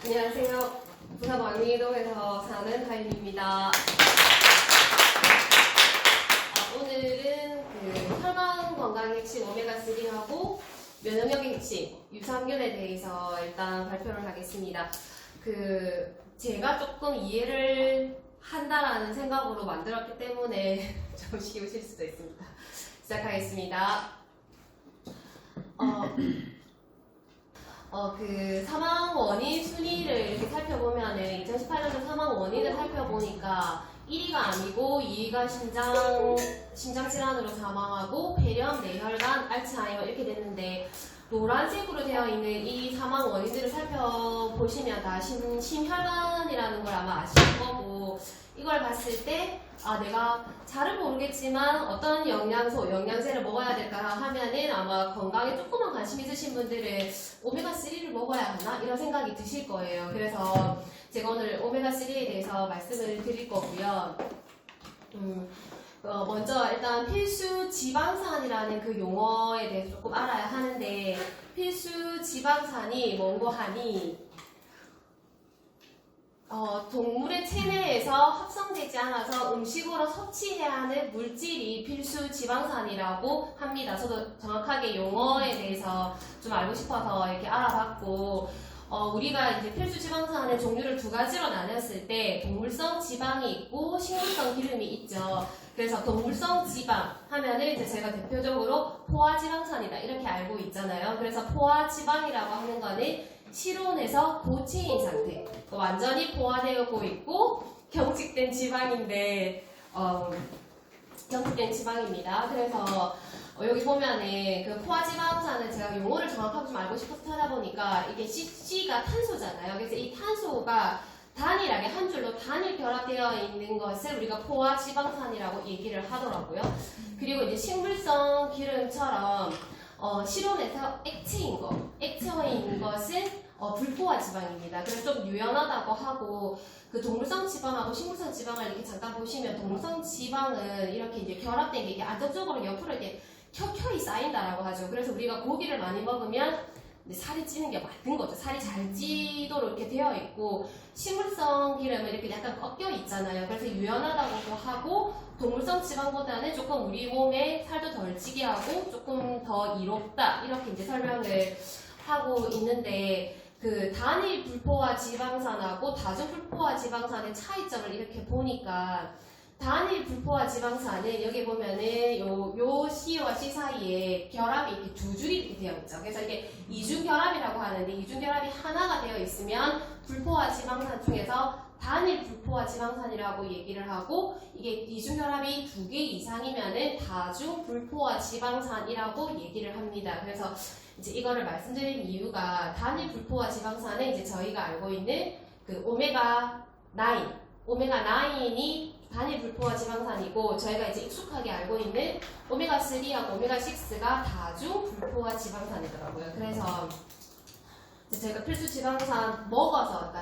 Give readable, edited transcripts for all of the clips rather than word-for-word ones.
안녕하세요. 부산 왕리동에서 사는 하윤입니다. 오늘은 혈관 건강의 핵심 오메가3하고 면역력의 핵심 유산균에 대해서 일단 발표를 하겠습니다. 제가 조금 이해를 한다라는 생각으로 만들었기 때문에 좀 쉬우실 수도 있습니다. 시작하겠습니다. 사망 원인 순위를 이렇게 살펴보면은 2018년도 사망 원인을 살펴보니까 1위가 암이고 2위가 심장 질환으로 사망하고 폐렴, 뇌혈관, 알츠하이머 이렇게 됐는데 노란색으로 되어 있는 이 사망 원인들을 살펴보시면 다 심혈관이라는 걸 아마 아실 거고 이걸 봤을 때 내가 잘은 모르겠지만 어떤 영양제를 먹어야 될까 하면은 아마 건강에 조금만 관심 있으신 분들은 오메가3를 먹어야 하나? 이런 생각이 드실 거예요. 그래서 제가 오늘 오메가3에 대해서 말씀을 드릴 거고요. 먼저 일단 필수 지방산이라는 그 용어에 대해서 조금 알아야 하는데 필수 지방산이 뭔고 하니 동물의 체내에서 합성되지 않아서 음식으로 섭취해야 하는 물질이 필수 지방산이라고 합니다. 저도 정확하게 용어에 대해서 좀 알고 싶어서 이렇게 알아봤고, 우리가 이제 필수 지방산의 종류를 두 가지로 나눴을 때 동물성 지방이 있고 식물성 기름이 있죠. 그래서 동물성 지방 하면은 이제 제가 대표적으로 포화지방산이다 이렇게 알고 있잖아요. 그래서 포화지방이라고 하는 거는 실온에서 고체인 상태, 완전히 포화되고 있고 경직된 지방인데 경직된 지방입니다. 그래서 여기 보면은 그 포화지방산은 제가 용어를 정확하게 좀 알고 싶어서 찾아보니까 이게 C가 탄소잖아요. 그래서 이 탄소가 단일하게 한 줄로 단일 결합되어 있는 것을 우리가 포화지방산이라고 얘기를 하더라고요. 그리고 이제 식물성 기름처럼 실온에서 액체인 것은 불포화 지방입니다. 그래서 좀 유연하다고 하고 그 동물성 지방하고 식물성 지방을 이렇게 잠깐 보시면 동물성 지방은 이렇게 이제 결합된 게 이게 안정적으로 옆으로 이렇게 켜켜이 쌓인다라고 하죠. 그래서 우리가 고기를 많이 먹으면 살이 찌는 게 맞는 거죠. 살이 잘 찌도록 이렇게 되어 있고 식물성 기름은 이렇게 약간 꺾여 있잖아요. 그래서 유연하다고도 하고 동물성 지방보다는 조금 우리 몸에 살도 덜 찌게 하고 조금 더 이롭다 이렇게 이제 설명을 하고 있는데 그 단일 불포화 지방산하고 다중 불포화 지방산의 차이점을 이렇게 보니까 단일 불포화 지방산은 여기 보면은 요 C와 C 사이에 결합이 이렇게 두 줄이 이렇게 되어 있죠. 그래서 이게 이중 결합이라고 하는데 이중 결합이 하나가 되어 있으면 불포화 지방산 중에서 단일 불포화 지방산이라고 얘기를 하고 이게 이중 결합이 2개 이상이면은 다중 불포화 지방산이라고 얘기를 합니다. 그래서 이제 이거를 말씀드린 이유가 단일 불포화 지방산은 이제 저희가 알고 있는 그 오메가9이 단일 불포화 지방산이고 저희가 이제 익숙하게 알고 있는 오메가3하고 오메가6가 다중 불포화 지방산이더라고요. 그래서 저희가 필수 지방산 먹어서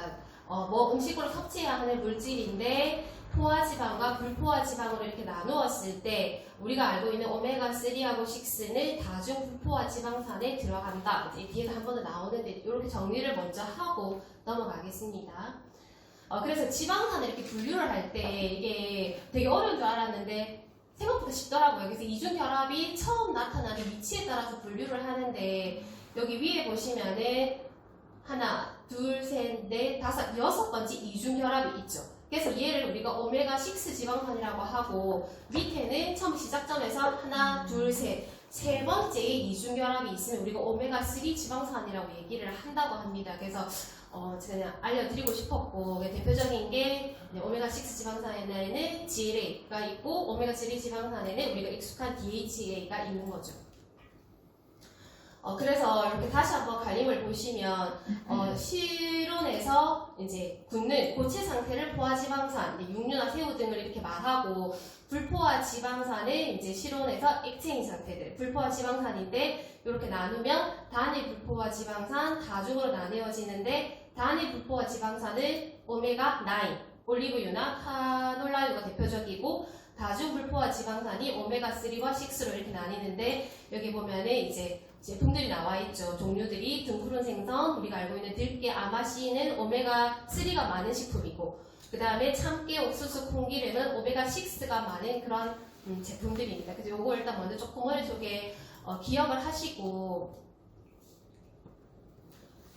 음식으로 섭취해야 하는 물질인데 포화지방과 불포화지방으로 이렇게 나누었을 때 우리가 알고 있는 오메가3하고 6는 다중 불포화 지방산에 들어간다. 이제 뒤에서 한 번 더 나오는데 이렇게 정리를 먼저 하고 넘어가겠습니다. 그래서 지방산을 이렇게 분류를 할 때 이게 되게 어려운 줄 알았는데 생각보다 쉽더라고요. 그래서 이중결합이 처음 나타나는 위치에 따라서 분류를 하는데 여기 위에 보시면은 하나, 둘, 셋, 넷, 다섯, 6번째 이중결합이 있죠. 그래서 얘를 우리가 오메가6 지방산이라고 하고 밑에는 처음 시작점에서 하나, 둘, 세 번째의 이중결합이 있으면 우리가 오메가3 지방산이라고 얘기를 한다고 합니다. 그래서 제가 알려드리고 싶었고 대표적인 게 오메가6 지방산에는 GLA가 있고 오메가3 지방산에는 우리가 익숙한 DHA가 있는 거죠. 그래서 이렇게 다시 한번 갈림을 보시면 실온에서 이제 굳는 고체 상태를 포화지방산, 육류나 새우 등을 이렇게 말하고 불포화 지방산은 이제 실온에서 액체인 상태들, 불포화 지방산인데 이렇게 나누면 단일 불포화 지방산, 다중으로 나뉘어지는데 단일 불포화 지방산은 오메가9, 올리브유나 카놀라유가 대표적이고 다중 불포화 지방산이 오메가3와 6로 이렇게 나뉘는데 여기 보면은 이제 제품들이 나와 있죠. 종류들이 등푸른 생선, 우리가 알고 있는 들깨, 아마씨는 오메가3가 많은 식품이고, 그 다음에 참깨, 옥수수, 콩기름은 오메가6가 많은 그런 제품들입니다. 그래서 요거 일단 먼저 조금 머릿속에 기억을 하시고,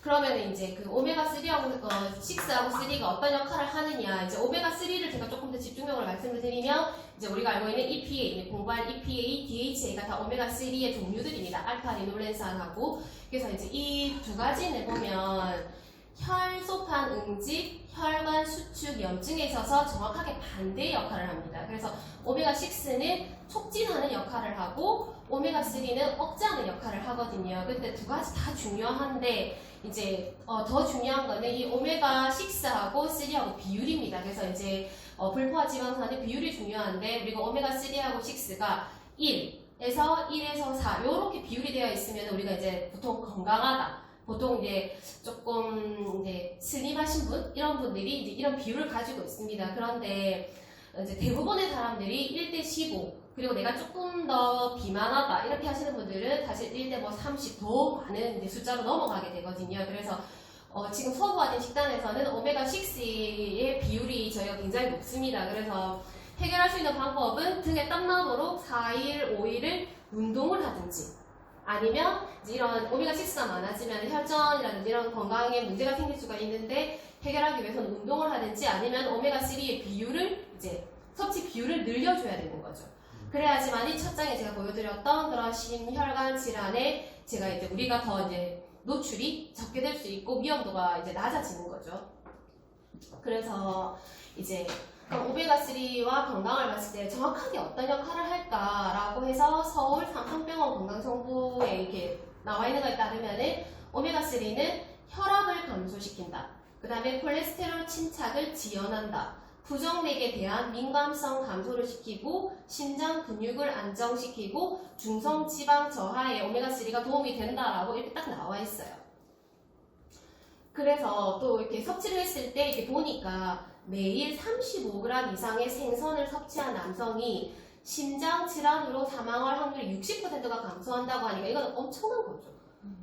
그러면 이제 그 오메가3하고 6하고 3가 어떤 역할을 하느냐, 이제 오메가3를 제가 조금 더 집중적으로 말씀을 드리면, 이제 우리가 알고 있는 EPA, 공부할 EPA, DHA가 다 오메가3의 종류들입니다. 알파 리놀렌산하고. 그래서 이제 이 두 가지를 보면 혈소판 응집, 혈관 수축 염증에 있어서 정확하게 반대의 역할을 합니다. 그래서 오메가6는 촉진하는 역할을 하고 오메가3는 억제하는 역할을 하거든요. 근데 두 가지 다 중요한데 이제 더 중요한 거는 이 오메가6하고 3하고 비율입니다. 그래서 이제 불포화 지방산의 비율이 중요한데 우리가 오메가3하고 6가 1에서 1에서 4 이렇게 비율이 되어 있으면 우리가 이제 보통 건강하다. 보통 이제 조금 이제 슬림하신 분 이런 분들이 이제 이런 비율을 가지고 있습니다. 그런데 이제 대부분의 사람들이 1대 15 그리고 내가 조금 더 비만하다 이렇게 하시는 분들은 사실 1대 뭐 30 더 많은 이제 숫자로 넘어가게 되거든요. 그래서 지금 소부화된 식단에서는 오메가6의 비율이 저희가 굉장히 높습니다. 그래서 해결할 수 있는 방법은 등에 땀 나도록 4일, 5일을 운동을 하든지 아니면 이런 오메가6가 많아지면 혈전이라든지 이런 건강에 문제가 생길 수가 있는데 해결하기 위해서는 운동을 하든지 아니면 오메가3의 비율을 이제 섭취 비율을 늘려줘야 되는 거죠. 그래야지만이 첫 장에 제가 보여드렸던 그런 심혈관 질환에 제가 이제 우리가 더 이제 노출이 적게 될 수 있고 위험도가 이제 낮아지는 거죠. 그래서 이제 오메가3와 건강을 봤을 때 정확하게 어떤 역할을 할까라고 해서 서울 삼성병원 건강정보에 이렇게 나와 있는 것에 따르면은 오메가3는 혈압을 감소시킨다. 그 다음에 콜레스테롤 침착을 지연한다. 부정맥에 대한 민감성 감소를 시키고 심장 근육을 안정시키고 중성 지방 저하에 오메가3가 도움이 된다라고 이렇게 딱 나와 있어요. 그래서 또 이렇게 섭취를 했을 때 이렇게 보니까 매일 35g 이상의 생선을 섭취한 남성이 심장 질환으로 사망할 확률이 60%가 감소한다고 하니까 이건 엄청난 거죠.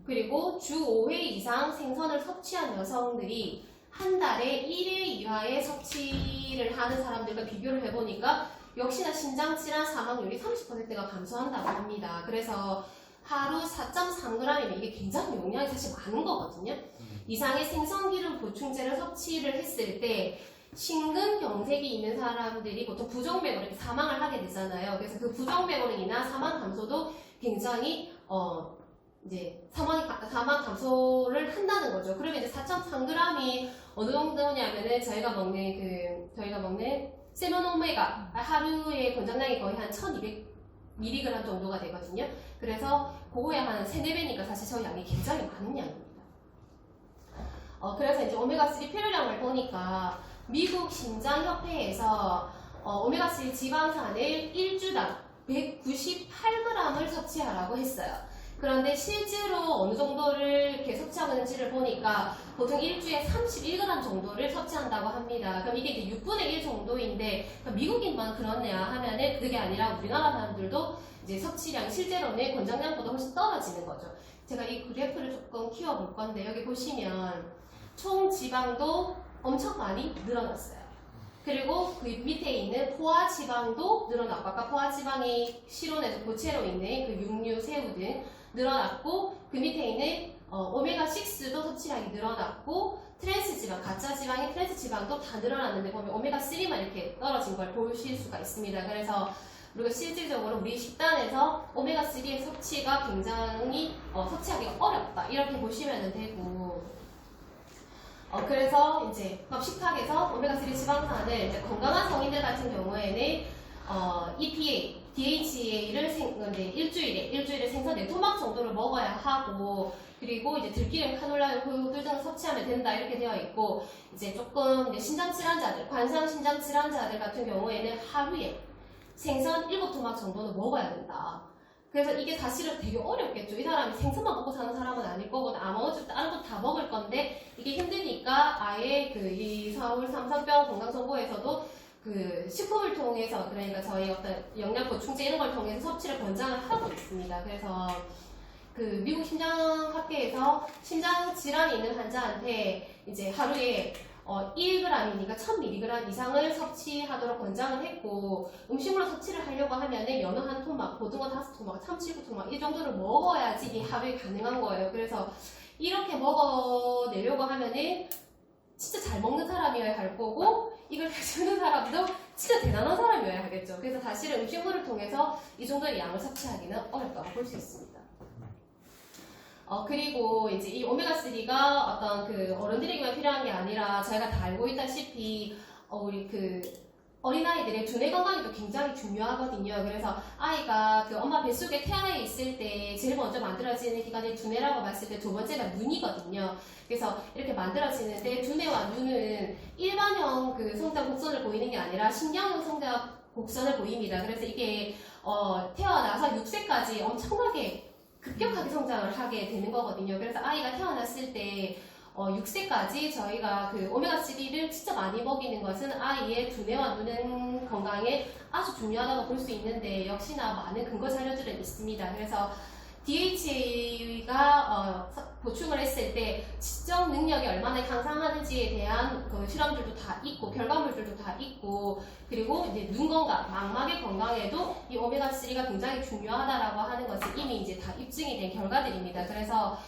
그리고 주 5회 이상 생선을 섭취한 여성들이 한 달에 1회 이하의 섭취를 하는 사람들과 비교를 해보니까 역시나 심장 질환 사망률이 30%가 감소한다고 합니다. 그래서 하루 4.3g이면 이게 굉장히 용량이 사실 많은 거거든요. 이상의 생선기름 보충제를 섭취를 했을 때 심근경색이 있는 사람들이 보통 부정맥으로 이렇게 사망을 하게 되잖아요. 그래서 그 부정맥으로 인한 사망 감소도 굉장히 이제 사망 감소를 한다는 거죠. 그러면 이제 4.3g이 어느 정도냐면은 저희가 먹는 세면 오메가 하루에 권장량이 거의 한 1200mg 정도가 되거든요. 그래서 그거에 한 3, 4배니까 사실 저 양이 굉장히 많은 양입니다. 그래서 이제 오메가3 필요량을 보니까 미국 심장협회에서 오메가3 지방산을 일주당 198g을 섭취하라고 했어요. 그런데 실제로 어느 정도를 이렇게 섭취하고 있는지를 보니까 보통 일주에 31g 정도를 섭취한다고 합니다. 그럼 이게 이제 6분의 1 정도인데 미국인만 그렇냐 하면은 그게 아니라 우리나라 사람들도 이제 섭취량 실제로는 권장량보다 훨씬 떨어지는 거죠. 제가 이 그래프를 조금 키워볼 건데 여기 보시면 총 지방도 엄청 많이 늘어났어요. 그리고 그 밑에 있는 포화 지방도 늘어났고 아까 포화 지방이 실온에서 고체로 있는 그 육류, 새우 등 늘어났고 그 밑에 있는 오메가6도 섭취량이 늘어났고 트랜스 지방, 가짜 지방의 트랜스 지방도 다 늘어났는데 보면 오메가3만 이렇게 떨어진 걸 보실 수가 있습니다. 그래서 우리가 실질적으로 우리 식단에서 오메가3의 섭취가 굉장히 섭취하기가 어렵다 이렇게 보시면 되고 그래서 이제 식탁에서 오메가3 지방산을 이제 건강한 성인들 같은 경우에는 EPA, DHA를 일주일에 생선 4토막 정도를 먹어야 하고 그리고 이제 들기름, 카놀라, 효들 등을 섭취하면 된다 이렇게 되어 있고 이제 조금 이제 신장 질환자들, 관상 신장 질환자들 같은 경우에는 하루에 생선 7토막 정도는 먹어야 된다. 그래서 이게 사실은 되게 어렵겠죠. 이 사람이 생선만 먹고 사는 사람은 아닐 거고 아무것도 다른 거 다 먹을 건데 이게 힘드니까 아예 이 서울 삼성병원 건강정보에서도 그 식품을 통해서 그러니까 저희 어떤 영양 보충제 이런 걸 통해서 섭취를 권장을 하고 있습니다. 그래서 그 미국 심장학회에서 심장 질환이 있는 환자한테 이제 하루에 1g이니까 1000mg 이상을 섭취하도록 권장을 했고, 음식물로 섭취를 하려고 하면은 연어 한 토막, 고등어 5토막, 참치 9토막 이 정도를 먹어야지 이 하루에 가능한 거예요. 그래서 이렇게 먹어내려고 하면은 진짜 잘 먹는 사람이어야 할 거고, 이걸 해주는 사람도 진짜 대단한 사람이어야 하겠죠. 그래서 사실은 음식물을 통해서 이 정도의 양을 섭취하기는 어렵다고 볼 수 있습니다. 그리고 이제 이 오메가3가 어떤 그 어른들에게만 필요한 게 아니라 저희가 다 알고 있다시피 우리 그 어린아이들의 두뇌 건강이 또 굉장히 중요하거든요. 그래서 아이가 그 엄마 뱃속에 태아에 있을 때 제일 먼저 만들어지는 기관이 두뇌라고 봤을 때 두 번째가 눈이거든요. 그래서 이렇게 만들어지는데 두뇌와 눈은 일반형 그 성장 곡선을 보이는 게 아니라 신경형 성장 곡선을 보입니다. 그래서 이게 태어나서 6세까지 엄청나게 급격하게 성장을 하게 되는 거거든요. 그래서 아이가 태어났을 때 6세까지 저희가 그 오메가3를 진짜 많이 먹이는 것은 아이의 두뇌와 눈 건강에 아주 중요하다고 볼 수 있는데, 역시나 많은 근거 자료들은 있습니다. 그래서 DHA가 보충을 했을 때 지적 능력이 얼마나 향상하는지에 대한 그 실험들도 다 있고 결과물들도 다 있고, 그리고 이제 눈 건강, 망막의 건강에도 이 오메가3가 굉장히 중요하다라고 하는 것이 이미 이제 다 입증이 된 결과들입니다. 그래서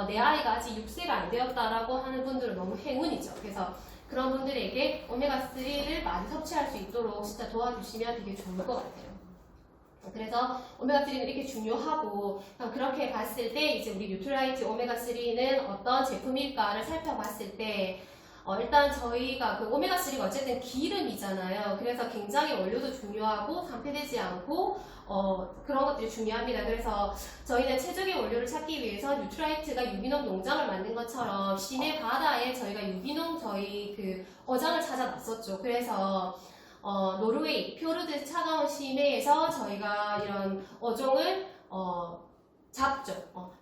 내 아이가 아직 6세가 안 되었다라고 하는 분들은 너무 행운이죠. 그래서 그런 분들에게 오메가3를 많이 섭취할 수 있도록 진짜 도와주시면 되게 좋을 것 같아요. 그래서 오메가3는 이렇게 중요하고, 그렇게 봤을 때 이제 우리 뉴트라이트 오메가3는 어떤 제품일까를 살펴봤을 때 일단 저희가 그 오메가3가 어쨌든 기름이잖아요. 그래서 굉장히 원료도 중요하고 산패되지 않고 그런 것들이 중요합니다. 그래서 저희는 최적의 원료를 찾기 위해서 뉴트라이트가 유기농 농장을 만든 것처럼 시내 바다에 저희가 유기농 저희 그 어장을 찾아놨었죠. 그래서 노르웨이 퓨르드 차가운 시내에서 저희가 이런 어종을 잡죠.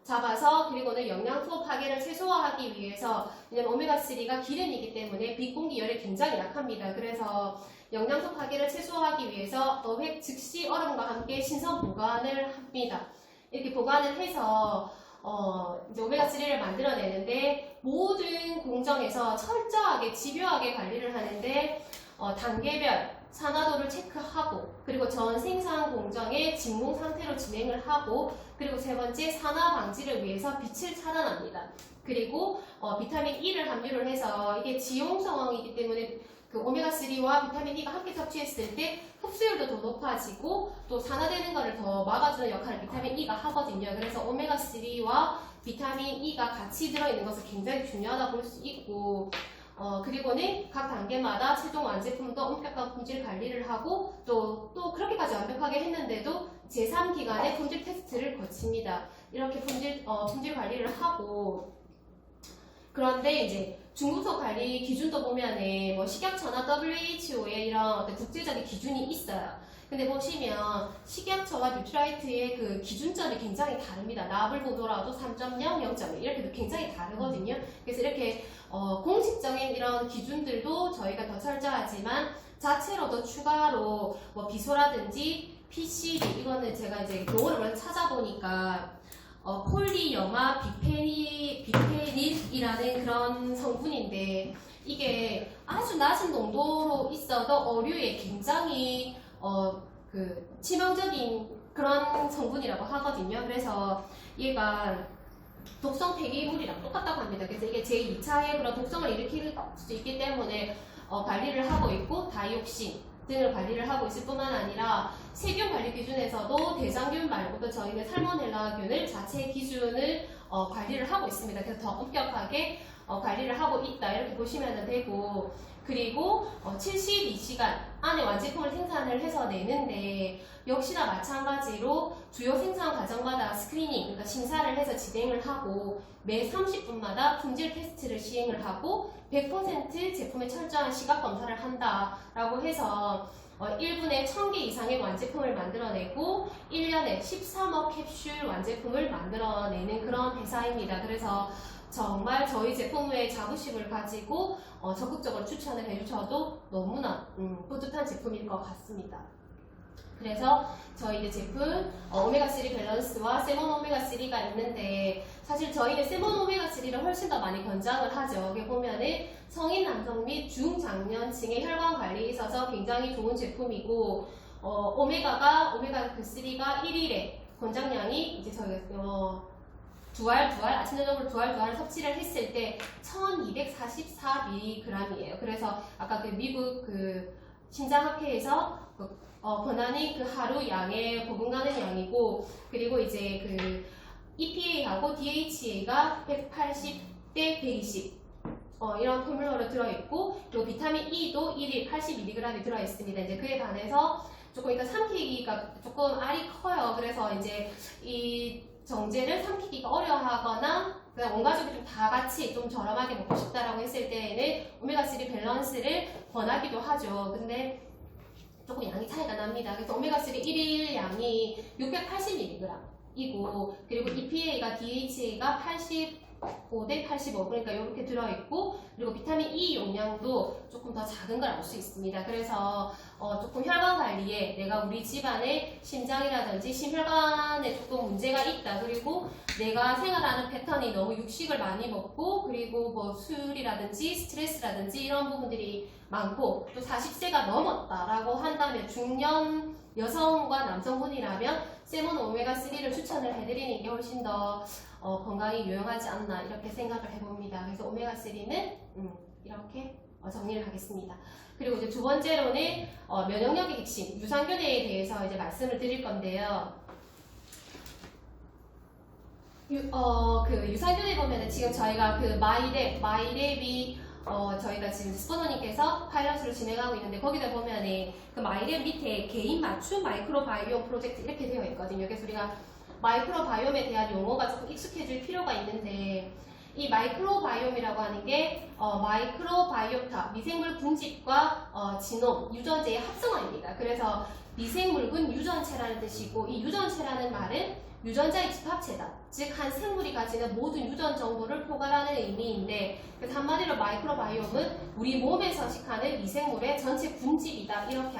잡아서, 그리고는 영양소 파괴를 최소화하기 위해서, 왜냐면 오메가3가 기름이기 때문에 빛공기 열에 굉장히 약합니다. 그래서 영양소 파괴를 최소화하기 위해서 어획 즉시 얼음과 함께 신선 보관을 합니다. 이렇게 보관을 해서 이제 오메가3를 만들어내는데, 모든 공정에서 철저하게 집요하게 관리를 하는데 단계별 산화도를 체크하고, 그리고 전 생산 공정의 진공 상태로 진행을 하고, 그리고 세 번째 산화 방지를 위해서 빛을 차단합니다. 그리고 비타민 E를 함유를 해서, 이게 지용성이기 때문에 그 오메가3와 비타민 E가 함께 섭취했을 때 흡수율도 더 높아지고 또 산화되는 것을 더 막아주는 역할을 비타민 E가 하거든요. 그래서 오메가3와 비타민 E가 같이 들어있는 것은 굉장히 중요하다고 볼 수 있고, 그리고는 각 단계마다 최종 완제품도 엄격한 품질 관리를 하고, 또 그렇게까지 완벽하게 했는데도 제3기관의 품질 테스트를 거칩니다. 이렇게 품질 관리를 하고, 그런데 이제 중금속 관리 기준도 보면은 뭐 식약처나 WHO의 이런 어떤 국제적인 기준이 있어요. 근데 보시면 식약처와 뉴트라이트의 그 기준점이 굉장히 다릅니다. 납을 보더라도 3.0, 0.1 이렇게 굉장히 다르거든요. 그래서 이렇게 공식적인 이런 기준들도 저희가 더 철저하지만 자체로도 추가로 뭐 비소라든지 PCB, 이거는 제가 이제 용어를 먼저 찾아보니까 폴리염화 비페닐이라는 그런 성분인데, 이게 아주 낮은 농도로 있어도 어류에 굉장히 그 치명적인 그런 성분이라고 하거든요. 그래서 얘가 독성 폐기물이랑 똑같다고 합니다. 그래서 이게 제2차의 그런 독성을 일으킬 수 있기 때문에 관리를 하고 있고, 다이옥신 등을 관리를 하고 있을 뿐만 아니라 세균 관리 기준에서도 대장균 말고도 저희는 살모넬라균을 자체 기준을 관리를 하고 있습니다. 그래서 더 엄격하게 관리를 하고 있다, 이렇게 보시면 되고, 그리고 72시간 안에 완제품을 생산을 해서 내는데, 역시나 마찬가지로 주요 생산 과정마다 스크리닝, 그러니까 심사를 해서 진행을 하고, 매 30분마다 품질 테스트를 시행을 하고 100% 제품의 철저한 시각 검사를 한다라고 해서 1분에 1000개 이상의 완제품을 만들어내고 1년에 13억 캡슐 완제품을 만들어내는 그런 회사입니다. 그래서 정말 저희 제품의 자부심을 가지고 적극적으로 추천을 해주셔도 너무나 뿌듯한 제품일 것 같습니다. 그래서 저희 제품 오메가3 밸런스와 세몬 오메가3가 있는데 사실 저희는 세몬 오메가3를 훨씬 더 많이 권장을 하죠. 여기 보면은 성인 남성 및 중장년층의 혈관 관리에 있어서 굉장히 좋은 제품이고 오메가3가 1일에 권장량이 이제 저희가 아침 저녁으로 두알 섭취를 했을 때 1244mg이에요. 그래서 아까 그 미국 그 심장학회에서 권하는 그 하루 양의 버금가는 양이고, 그리고 이제 그 EPA하고 DHA가 180대 120 이런 포뮬러로 들어있고, 그리고 비타민 E도 1일 82mg이 들어있습니다. 이제 그에 반해서 조금 일단 삼키기가 조금 알이 커요. 그래서 이제 이 정제를 삼키기가 어려워하거나 그냥 온 가족이 좀 다 같이 좀 저렴하게 먹고 싶다라고 했을 때에는 오메가3 밸런스를 권하기도 하죠. 근데 조금 양이 차이가 납니다. 그래서 오메가3 1일 양이 680mg이고, 그리고 EPA가 DHA가 85대 85, 그러니까 이렇게 들어있고, 그리고 비타민 E 용량도 조금 더 작은 걸 알 수 있습니다. 그래서 조금 혈관 관리에 내가 우리 집안에 심장이라든지 심혈관에 조금 문제가 있다, 그리고 내가 생활하는 패턴이 너무 육식을 많이 먹고, 그리고 뭐 술이라든지 스트레스라든지 이런 부분들이 많고, 또 40세가 넘었다라고 한다면 중년 여성과 남성분이라면 세몬 오메가3를 추천을 해드리는 게 훨씬 더 건강에 유용하지 않나 이렇게 생각을 해봅니다. 그래서 오메가3는 이렇게 정리를 하겠습니다. 그리고 이제 두 번째로는 면역력의 핵심 유산균에 대해서 이제 말씀을 드릴 건데요. 그 유산균에 보면은 지금 저희가 그 마이랩이 저희가 지금 스포너님께서 파일럿으로 진행하고 있는데, 거기다 보면은 그 마이랩 밑에 개인 맞춤 마이크로바이옴 프로젝트 이렇게 되어 있거든요. 그래서 우리가 마이크로바이옴에 대한 용어가 조금 익숙해질 필요가 있는데, 이 마이크로바이옴이라고 하는 게 마이크로바이오타, 미생물 군집과 지놈, 유전자의 합성어입니다. 그래서 미생물군 유전체라는 뜻이고, 이 유전체라는 말은 유전자의 집합체다. 즉, 한 생물이 가지는 모든 유전 정보를 포괄하는 의미인데, 그래서 한마디로 마이크로바이옴은 우리 몸에 서식하는 미생물의 전체 군집이다. 이렇게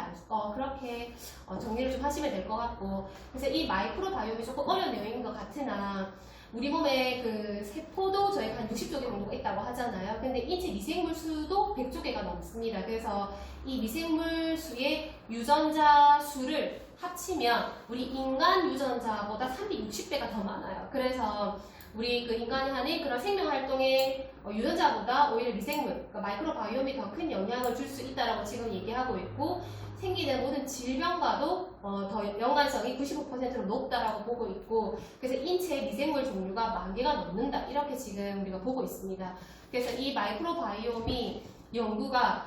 그렇게 정리를 좀 하시면 될 것 같고, 그래서 이 마이크로바이옴이 조금 어려운 내용인 것 같으나, 우리 몸에 그 세포도 저희가 한 60조 개 정도가 있다고 하잖아요. 근데 인체 미생물 수도 100조 개가 넘습니다. 그래서 이 미생물 수의 유전자 수를 합치면 우리 인간 유전자보다 360배가 더 많아요. 그래서 우리 그 인간이 하는 그런 생명 활동의 유전자보다 오히려 미생물, 그러니까 마이크로바이옴이 더 큰 영향을 줄 수 있다라고 지금 얘기하고 있고, 생기는 모든 질병과도 더 연관성이 95%로 높다라고 보고 있고, 그래서 인체 미생물 종류가 10,000개가 넘는다, 이렇게 지금 우리가 보고 있습니다. 그래서 이 마이크로바이옴이 연구가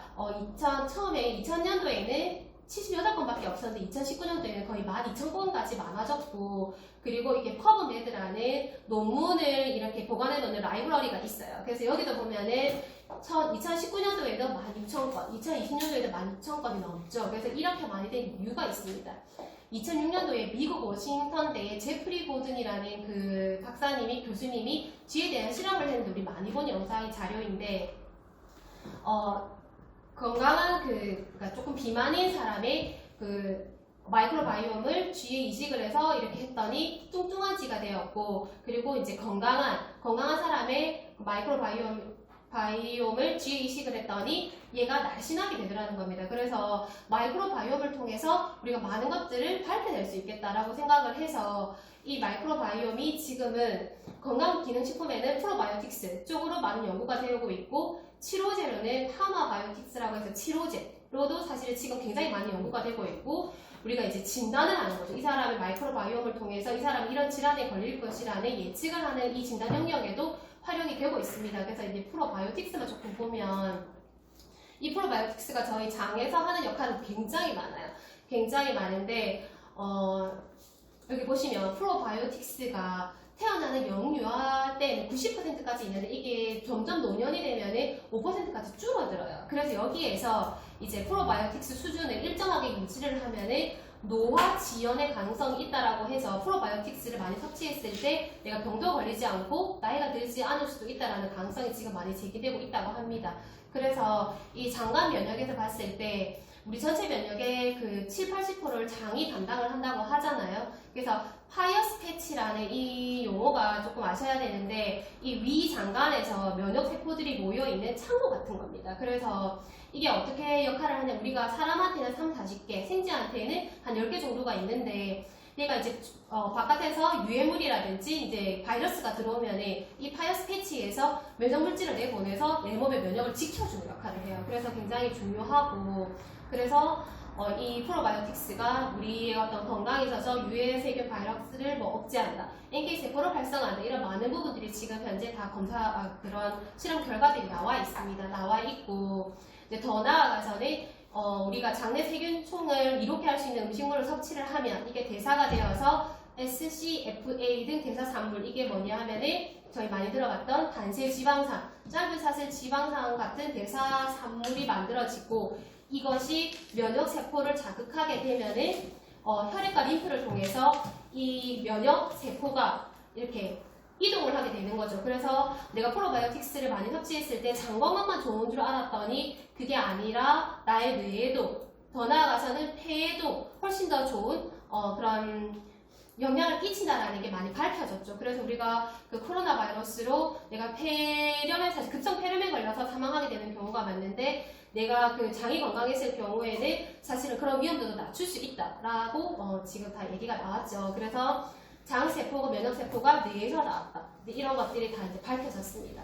처음에 2000년도에는 78건밖에 없었는데 2019년도에는 거의 12,000건까지 많아졌고, 그리고 이게 퍼브메드라는 논문을 이렇게 보관해 놓는 라이브러리가 있어요. 그래서 여기도 보면은 2019년도에도 16,000건, 2020년도에도 16,000건이 넘죠. 그래서 이렇게 많이 된 이유가 있습니다. 2006년도에 미국 워싱턴대의 제프리 고든이라는 그 박사님이, 교수님이 쥐에 대한 실험을 했는데, 우리 많이 본 영상이 자료인데, 건강한 그러니까 조금 비만인 사람의 그 마이크로바이옴을 쥐에 이식을 해서 이렇게 했더니 뚱뚱한 쥐가 되었고, 그리고 이제 건강한 사람의 마이크로바이옴을 쥐에 이식을 했더니 얘가 날씬하게 되더라는 겁니다. 그래서 마이크로바이옴을 통해서 우리가 많은 것들을 밝혀낼 수 있겠다라고 생각을 해서, 이 마이크로바이옴이 지금은 건강기능식품에는 프로바이오틱스 쪽으로 많은 연구가 되고 있고, 치료제로는 파마바이오틱스라고 해서 치료제로도 사실 지금 굉장히 많이 연구가 되고 있고, 우리가 이제 진단을 하는 거죠. 이 사람의 마이크로바이옴을 통해서 이 사람이 이런 질환에 걸릴 것이라는 예측을 하는 이 진단 영역에도 활용이 되고 있습니다. 그래서 이제 프로바이오틱스만 조금 보면, 이 프로바이오틱스가 저희 장에서 하는 역할은 굉장히 많아요. 굉장히 많은데, 여기 보시면 프로바이오틱스가 태어나는 영유아 때는 90%까지 있는데, 이게 점점 노년이 되면은 5%까지 줄어들어요. 그래서 여기에서 이제 프로바이오틱스 수준을 일정하게 유지를 하면은 노화 지연의 가능성이 있다라고 해서 프로바이오틱스를 많이 섭취했을 때 내가 병도 걸리지 않고 나이가 들지 않을 수도 있다라는 가능성이 지금 많이 제기되고 있다고 합니다. 그래서 이 장관 면역에서 봤을 때 우리 전체 면역의 그 7, 80%를 장이 담당을 한다고 하잖아요. 그래서 파이어스 패치라는 이 용어가 조금 아셔야 되는데 이 위 장관에서 면역 세포들이 모여 있는 창고 같은 겁니다. 그래서 이게 어떻게 역할을 하냐, 우리가 사람한테는 3, 40개, 생쥐한테는 한 10개 정도가 있는데 얘가 이제 바깥에서 유해물이라든지 이제 바이러스가 들어오면 이 파이어스 패치에서 면역 물질을 내보내서 내 몸의 면역을 지켜주는 역할을 해요. 그래서 굉장히 중요하고, 그래서 이 프로바이오틱스가 우리의 어떤 건강에 있어서 유해 세균 바이러스를 뭐 억제한다, NK 세포를 활성화한다, 이런 많은 부분들이 지금 현재 다 그런 실험 결과들이 나와 있습니다. 나와 있고, 이제 더 나아가서는 우리가 장내 세균총을 이롭게 할 수 있는 음식물을 섭취를 하면 이게 대사가 되어서 SCFA 등 대사산물, 이게 뭐냐 하면은 저희 많이 들어봤던 단세 지방산, 짧은 사슬 지방산 같은 대사산물이 만들어지고, 이것이 면역 세포를 자극하게 되면은 혈액과 림프를 통해서 이 면역 세포가 이렇게 이동을 하게 되는 거죠. 그래서 내가 프로바이오틱스를 많이 섭취했을 때 장 건강만 좋은 줄 알았더니 그게 아니라 나의 뇌에도, 더 나아가서는 폐에도 훨씬 더 좋은 그런 영향을 끼친다라는 게 많이 밝혀졌죠. 그래서 우리가 그 코로나 바이러스로 내가 폐렴에, 사실 급성 폐렴에 걸려서 사망하게 되는 경우가 많은데, 내가 그 장이 건강했을 경우에는 사실은 그런 위험도도 낮출 수 있다라고 지금 다 얘기가 나왔죠. 그래서 장세포가, 면역세포가 뇌에서 나왔다, 이런 것들이 다 이제 밝혀졌습니다.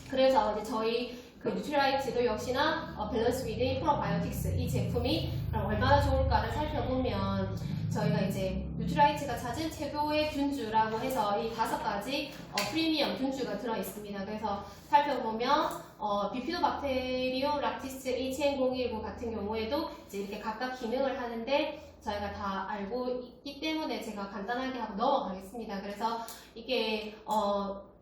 그래서 이제 저희 그 뉴트라이트도 역시나 밸런스 위드 프로바이오틱스, 이 제품이 그럼 얼마나 좋을까를 살펴보면, 저희가 이제 뉴트라이트가 찾은 최고의 균주라고 해서 이 5가지 프리미엄 균주가 들어있습니다. 그래서 살펴보면 비피도박테리움 락티스 HN019 같은 경우에도 이제 이렇게 각각 기능을 하는데, 저희가 다 알고 있기 때문에 제가 간단하게 하고 넘어가겠습니다. 그래서 이게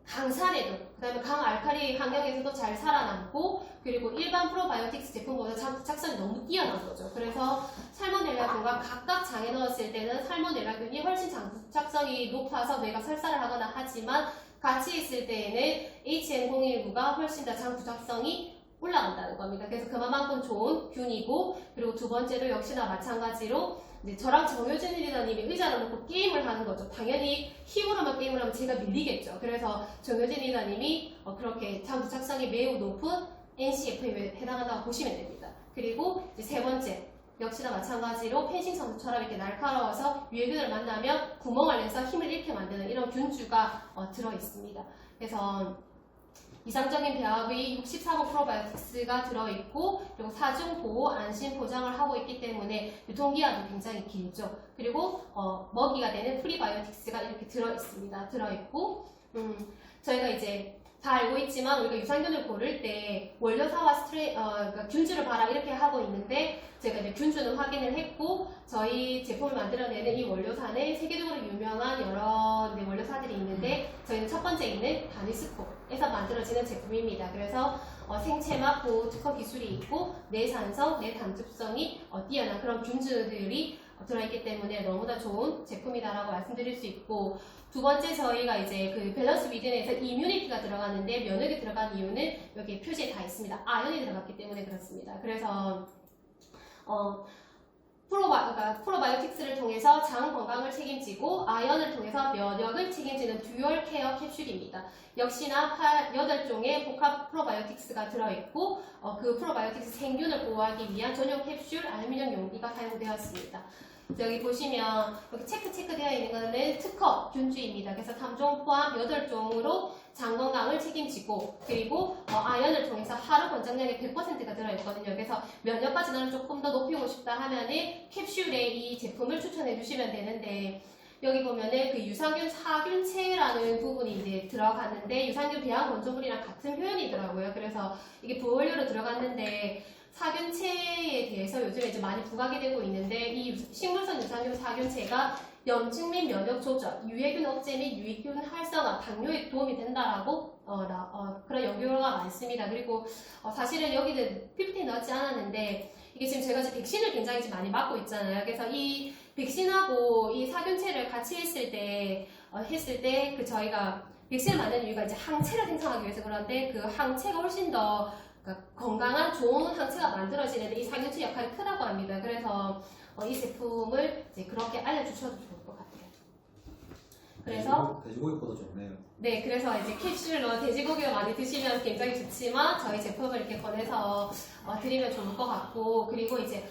강산에도, 그 다음에 강알칼리 환경에서도 잘 살아남고, 그리고 일반 프로바이오틱스 제품보다 작성이 너무 뛰어난 거죠. 그래서 살모넬라균과 각각 장에 넣었을 때는 살모넬라균이 훨씬 작성이 높아서 뇌가 설사를 하거나 하지만, 같이 있을 때에는 HN019가 훨씬 더 장 부작성이 올라간다는 겁니다. 그래서 그만큼 좋은 균이고, 그리고 두 번째로 역시나 마찬가지로 이제 저랑 정효진 리더님이 의자를 놓고 게임을 하는 거죠. 당연히 힘으로만 게임을 하면 제가 밀리겠죠. 그래서 정효진 리더님이 그렇게 장 부작성이 매우 높은 NCF에 해당한다고 보시면 됩니다. 그리고 이제 세 번째, 역시나 마찬가지로 펜싱 선수처럼 이렇게 날카로워서 유해균을 만나면 구멍을 내서 힘을 잃게 만드는 이런 균주가 들어있습니다. 그래서 이상적인 배합의 63호 프로바이오틱스가 들어있고, 그리고 사중 보호 안심 보장을 하고 있기 때문에 유통기한도 굉장히 길죠. 그리고 먹이가 되는 프리바이오틱스가 이렇게 들어있습니다. 들어있고, 저희가 이제 다 알고 있지만 우리가 유산균을 고를 때 원료사와 그러니까 균주를 봐라 이렇게 하고 있는데, 제가 이제 균주는 확인을 했고, 저희 제품을 만들어내는 이 원료사는 세계적으로 유명한 여러 원료사들이 있는데, 저희는 첫 번째 있는 다니스코에서 만들어지는 제품입니다. 그래서 생체막 보호 특허 기술이 있고, 내산성, 내담즙성이 뛰어난 그런 균주들이 들어있기 때문에 너무나 좋은 제품이다라고 말씀드릴 수 있고, 두 번째 저희가 이제 그 밸런스 위든에서 이뮤니티가 들어가는데, 면역이 들어간 이유는 여기 표지에 다 있습니다. 아연이 들어갔기 때문에 그렇습니다. 그래서 프로바이오틱스를 통해서 장 건강을 책임지고, 아연을 통해서 면역을 책임지는 듀얼 케어 캡슐입니다. 역시나 8종의 복합 프로바이오틱스가 들어있고, 그 프로바이오틱스 생균을 보호하기 위한 전용 캡슐 알루미늄 용기가 사용되었습니다. 여기 보시면 여기 체크되어 있는 것은 특허 균주입니다. 그래서 3종 포함 8종으로 장 건강을 책임지고, 그리고 아연을 통해서 하루 권장량의 100%가 들어있거든요. 그래서 면역과 진화를 조금 더 높이고 싶다 하면은 캡슐에 이 제품을 추천해 주시면 되는데, 여기 보면은 그 유산균 사균체라는 부분이 이제 들어갔는데, 유산균 배양 건조물이랑 같은 표현이더라고요. 그래서 이게 부원료로 들어갔는데, 사균체에 대해서 요즘에 이제 많이 부각이 되고 있는데, 이 식물성 유산균 사균체가 염증 및 면역 조절, 유해균 억제 및 유익균 활성화, 당뇨에 도움이 된다라고 그런 연구가 많습니다. 그리고 사실은 여기는 PPT에 넣지 않았는데, 이게 지금 제가 백신을 굉장히 많이 맞고 있잖아요. 그래서 이 백신하고 이 사균체를 같이 했을 때 그 저희가 백신을 맞는 이유가 이제 항체를 생성하기 위해서 그런데, 그 항체가 훨씬 더 그러니까 건강한 좋은 항체가 만들어지는데 이 상용체 역할이 크다고 합니다. 그래서 이 제품을 이제 그렇게 알려주셔도 좋을 것 같아요. 그래서 돼지고기보다 좋네요. 네, 그래서 이제 캡슐로 돼지고기를 많이 드시면 굉장히 좋지만 저희 제품을 이렇게 권해서 드리면 좋을 것 같고, 그리고 이제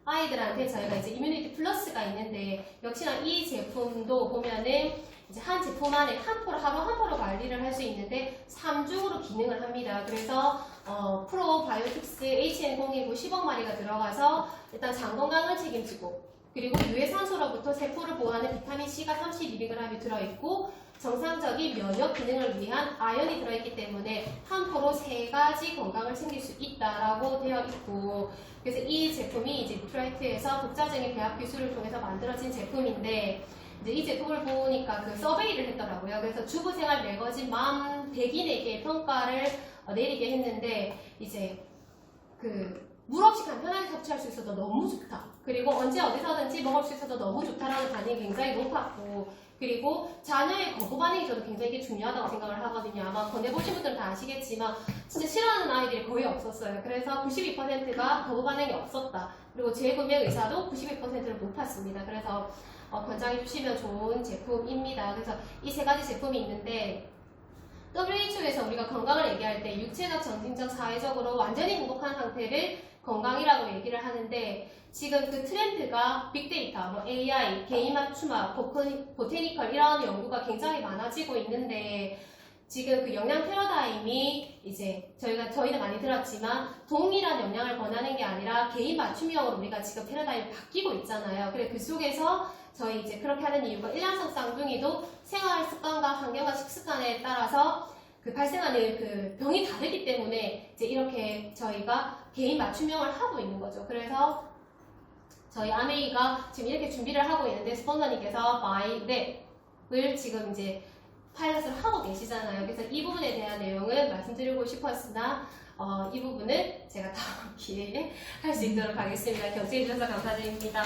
아이들한테 저희가 이제 이뮤니티 플러스가 있는데 역시나 이 제품도 보면은 이제 한 제품 안에 하루 한 포로 관리를 할 수 있는데 3중으로 기능을 합니다. 그래서 프로바이오틱스 HN019 10억 마리가 들어가서 일단 장 건강을 책임지고, 그리고 유해산소로부터 세포를 보호하는 비타민C가 32g이 들어있고, 정상적인 면역 기능을 위한 아연이 들어있기 때문에 한 포로 3가지 건강을 챙길 수 있다라고 되어 있고, 그래서 이 제품이 이제 뉴트라이트에서 독자적인 배합 기술을 통해서 만들어진 제품인데, 이제 이 제품을 보니까 그 서베이를 했더라고요. 그래서 주부생활 매거진 만 100인에게 평가를 내리게 했는데, 이제 물 없이 간편하게 섭취할 수 있어서 너무 좋다. 그리고 언제 어디서든지 먹을 수 있어서 너무 좋다라는 반응이 굉장히 높았고, 그리고 자녀의 거부 반응이 저도 굉장히 중요하다고 생각을 하거든요. 아마 권해보신 분들은 다 아시겠지만 진짜 싫어하는 아이들이 거의 없었어요. 그래서 92%가 거부 반응이 없었다. 그리고 재구매 의사도 92%를 높았습니다. 그래서 권장해 주시면 좋은 제품입니다. 그래서 이 3가지 제품이 있는데, WHO에서 우리가 건강을 얘기할 때 육체적, 정신적, 사회적으로 완전히 행복한 상태를 건강이라고 얘기를 하는데, 지금 그 트렌드가 빅데이터, 뭐 AI, 개인 맞춤학, 보테니컬 이런 연구가 굉장히 많아지고 있는데, 지금 그 영양 패러다임이 이제 저희는 많이 들었지만 동일한 영양을 권하는 게 아니라 개인 맞춤형으로 우리가 지금 패러다임이 바뀌고 있잖아요. 그래 그 속에서 저희 이제 그렇게 하는 이유가 일란성 쌍둥이도 생활 습관과 환경과 식습관에 따라서 그 발생하는 그 병이 다르기 때문에 이제 이렇게 저희가 개인 맞춤형을 하고 있는 거죠. 그래서 저희 아메이가 지금 이렇게 준비를 하고 있는데, 스폰서님께서 마이랩을 지금 이제 파일럿을 하고 계시잖아요. 그래서 이 부분에 대한 내용을 말씀드리고 싶었으나 이 부분은 제가 다음 기회에 할 수 있도록 하겠습니다. 경청해 주셔서 감사드립니다.